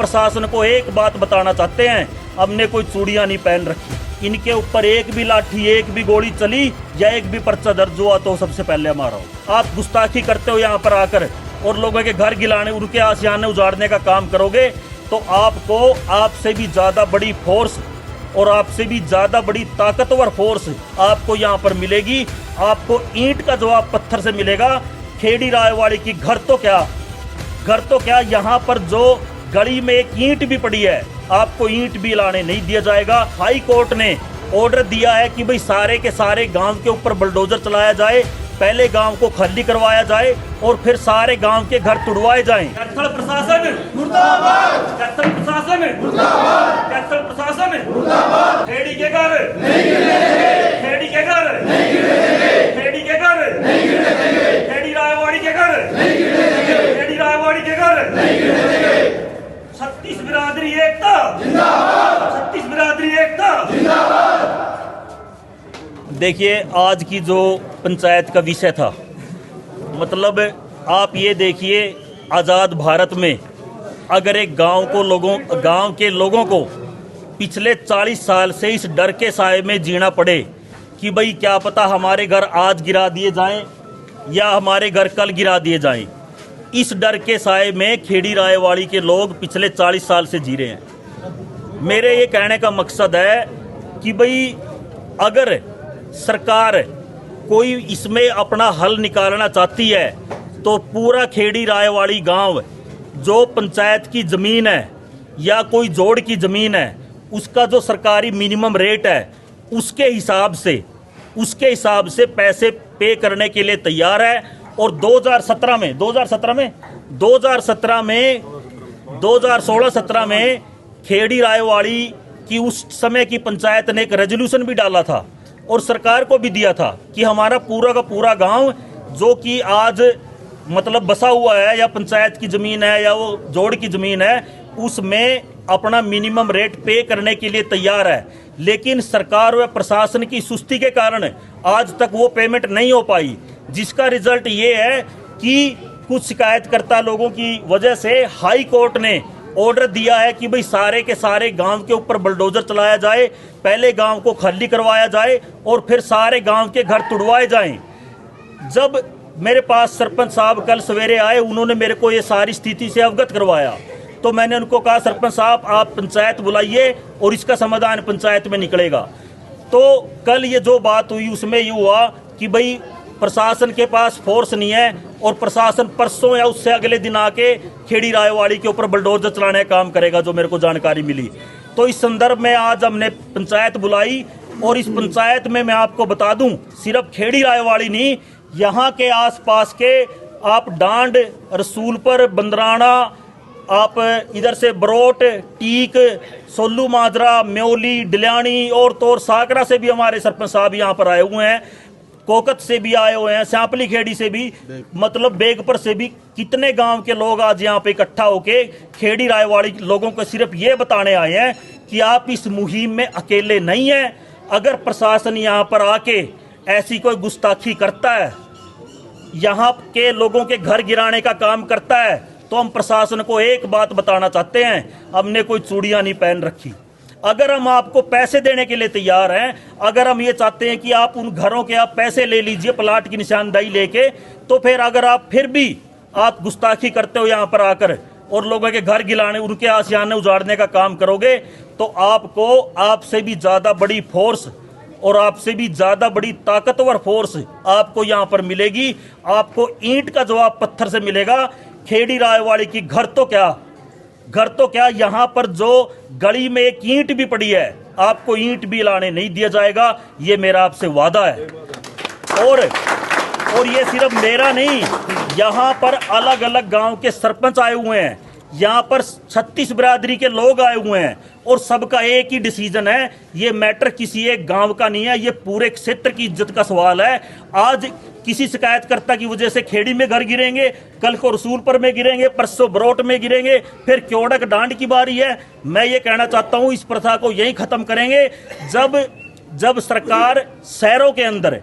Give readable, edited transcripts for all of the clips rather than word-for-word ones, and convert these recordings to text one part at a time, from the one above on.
प्रशासन को एक बात बताना चाहते हैं, हमने कोई चूड़ियां नहीं पहन रखी। इनके ऊपर एक भी लाठी, एक भी गोली चली या एक भी पर्चा दर्ज हुआ तो सबसे पहले मारा हो। आप गुस्ताखी करते हो यहाँ पर आकर और लोगों के घर गिलाने, उनके आशियाने उजाड़ने का काम करोगे तो आपको आपसे भी ज्यादा बड़ी फोर्स और आपसे भी ज्यादा बड़ी ताकतवर फोर्स आपको यहाँ पर मिलेगी। आपको ईंट का जवाब पत्थर से मिलेगा। खेड़ी रायवाड़ी की घर तो क्या यहाँ पर जो गली में एक ईंट भी पड़ी है, आपको ईंट भी लाने नहीं दिया जाएगा। हाई कोर्ट ने ऑर्डर दिया है कि भाई सारे के सारे गांव के ऊपर बुलडोजर चलाया जाए, पहले गांव को खाली करवाया जाए और फिर सारे गांव के घर तुड़वाए जाएं। कैथल प्रशासन मुर्दाबाद, कैथल प्रशासन मुर्दाबाद, कैथल प्रशासन मुर्दाबाद। खेड़ी के घर नहीं गिरने देंगे, खेड़ी के घर नहीं गिरने देंगे, खेड़ी के घर नहीं गिरने देंगे, खेड़ी रायवाड़ी के घर नहीं गिरने देंगे, खेड़ी रायवाड़ी के घर नहीं गिरने देंगे। 36 बिरादरी एकता जिंदाबाद, 36 बिरादरी एकता जिंदाबाद। देखिए, आज की जो पंचायत का विषय था, मतलब आप ये देखिए, आज़ाद भारत में अगर एक गांव के लोगों को पिछले 40 साल से इस डर के साए में जीना पड़े कि भाई क्या पता हमारे घर आज गिरा दिए जाएं या हमारे घर कल गिरा दिए जाएं, इस डर के साए में खेड़ी रायवाड़ी के लोग पिछले 40 साल से जी रहे हैं। मेरे ये कहने का मकसद है कि भाई अगर सरकार कोई इसमें अपना हल निकालना चाहती है तो पूरा खेड़ी रायवाड़ी गांव जो पंचायत की ज़मीन है या कोई जोड़ की ज़मीन है, उसका जो सरकारी मिनिमम रेट है उसके हिसाब से पैसे पे करने के लिए तैयार है। और 2016-17 में खेड़ी रायवाड़ी की उस समय की पंचायत ने एक रेजोल्यूशन भी डाला था और सरकार को भी दिया था कि हमारा पूरा का पूरा गांव जो कि आज मतलब बसा हुआ है या पंचायत की ज़मीन है या वो जोड़ की ज़मीन है, उसमें अपना मिनिमम रेट पे करने के लिए तैयार है। लेकिन सरकार व प्रशासन की सुस्ती के कारण आज तक वो पेमेंट नहीं हो पाई, जिसका रिजल्ट ये है कि कुछ शिकायतकर्ता लोगों की वजह से हाई कोर्ट ने ऑर्डर दिया है कि भाई सारे के सारे गांव के ऊपर बुलडोजर चलाया जाए, पहले गांव को खाली करवाया जाए और फिर सारे गांव के घर तुड़वाए जाएं। जब मेरे पास सरपंच साहब कल सवेरे आए, उन्होंने मेरे को ये सारी स्थिति से अवगत करवाया, तो मैंने उनको कहा सरपंच साहब आप पंचायत बुलाइए और इसका समाधान पंचायत में निकलेगा। तो कल ये जो बात हुई उसमें ये हुआ कि भाई प्रशासन के पास फोर्स नहीं है और प्रशासन परसों या उससे अगले दिन आके खेड़ी रायवाड़ी के ऊपर बुलडोजर चलाने का काम करेगा, जो मेरे को जानकारी मिली। तो इस संदर्भ में आज हमने पंचायत बुलाई और इस पंचायत में मैं आपको बता दूं, सिर्फ खेड़ी रायवाड़ी नहीं, यहाँ के आसपास के आप डांड, रसूलपुर, बंदराना, आप इधर से बरोट, टीक, सोलू माजरा, म्योली, डिल्यानी और तोर साकरा से भी हमारे सरपंच साहब यहाँ पर आए हुए हैं, कोकत से भी आए हुए हैं, श्यापली खेड़ी से भी, मतलब बेगपुर से भी। कितने गांव के लोग आज यहाँ पे इकट्ठा होके खेड़ी रायवाड़ी लोगों को सिर्फ ये बताने आए हैं कि आप इस मुहिम में अकेले नहीं हैं। अगर प्रशासन यहाँ पर आके ऐसी कोई गुस्ताखी करता है, यहाँ के लोगों के घर गिराने का काम करता है, तो हम प्रशासन को एक बात बताना चाहते हैं, हमने कोई चूड़ियां नहीं पहन रखी। अगर हम आपको पैसे देने के लिए तैयार हैं, अगर हम ये चाहते हैं कि आप उन घरों के आप पैसे ले लीजिए प्लाट की निशानदाही लेके, तो फिर अगर आप फिर भी आप गुस्ताखी करते हो यहाँ पर आकर और लोगों के घर गिलाने, उनके आशियाने उजाड़ने का काम करोगे तो आपको आपसे भी ज़्यादा बड़ी फोर्स और आपसे भी ज़्यादा बड़ी ताकतवर फोर्स आपको यहाँ पर मिलेगी। आपको ईंट का जवाब पत्थर से मिलेगा। खेड़ी रायवाड़ी की घर तो क्या यहाँ पर जो गली में एक ईंट भी पड़ी है, आपको ईंट भी लाने नहीं दिया जाएगा, ये मेरा आपसे वादा है। और ये सिर्फ मेरा नहीं, यहाँ पर अलग अलग गांव के सरपंच आए हुए हैं, यहाँ पर 36 बिरादरी के लोग आए हुए हैं और सबका एक ही डिसीजन है। ये मैटर किसी एक गांव का नहीं है, ये पूरे क्षेत्र की इज्जत का सवाल है। आज किसी शिकायतकर्ता की वजह से खेड़ी में घर गिरेंगे, कल को रसूलपुर में गिरेंगे, परसों बरोट में गिरेंगे, फिर क्योड़क डांड की बारी है। मैं ये कहना चाहता हूँ इस प्रथा को यही खत्म करेंगे जब सरकार शहरों के अंदर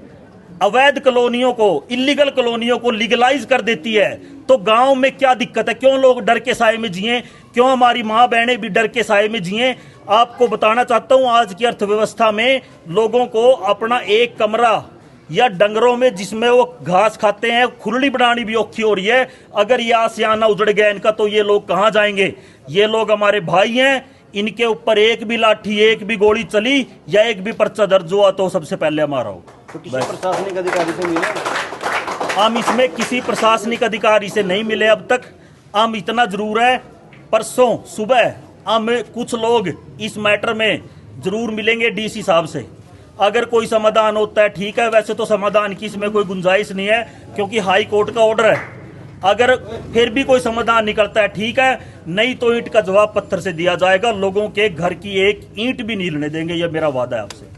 अवैध कॉलोनियों को, इलीगल कॉलोनियों को लीगलाइज कर देती है, तो गांव में क्या दिक्कत है? क्यों लोग डर के साए में जिए? क्यों हमारी माँ बहनें भी डर के साए में जिए? आपको बताना चाहता हूं, आज की अर्थव्यवस्था में लोगों को अपना एक कमरा या डंगरों में जिसमें वो घास खाते हैं खुरड़ी बनानी भी औखी हो रही है। अगर ये आसियाना उजड़ गया इनका तो ये लोग कहां जाएंगे? ये लोग हमारे भाई हैं, इनके ऊपर एक भी लाठी, एक भी गोली चली या एक भी पर्चा दर्ज हुआ तो सबसे पहले हमारा हो। तो किसी प्रशासनिक अधिकारी से मिले? हम इसमें किसी प्रशासनिक अधिकारी से नहीं मिले अब तक। हम इतना जरूर है, परसों सुबह हम कुछ लोग इस मैटर में जरूर मिलेंगे डीसी साहब से। अगर कोई समाधान होता है ठीक है, वैसे तो समाधान की इसमें कोई गुंजाइश नहीं है क्योंकि हाई कोर्ट का ऑर्डर है। अगर फिर भी कोई समाधान निकलता है ठीक है, नहीं तो ईंट का जवाब पत्थर से दिया जाएगा। लोगों के घर की एक ईंट भी नहीं हिलने देंगे, यह मेरा वादा है आपसे।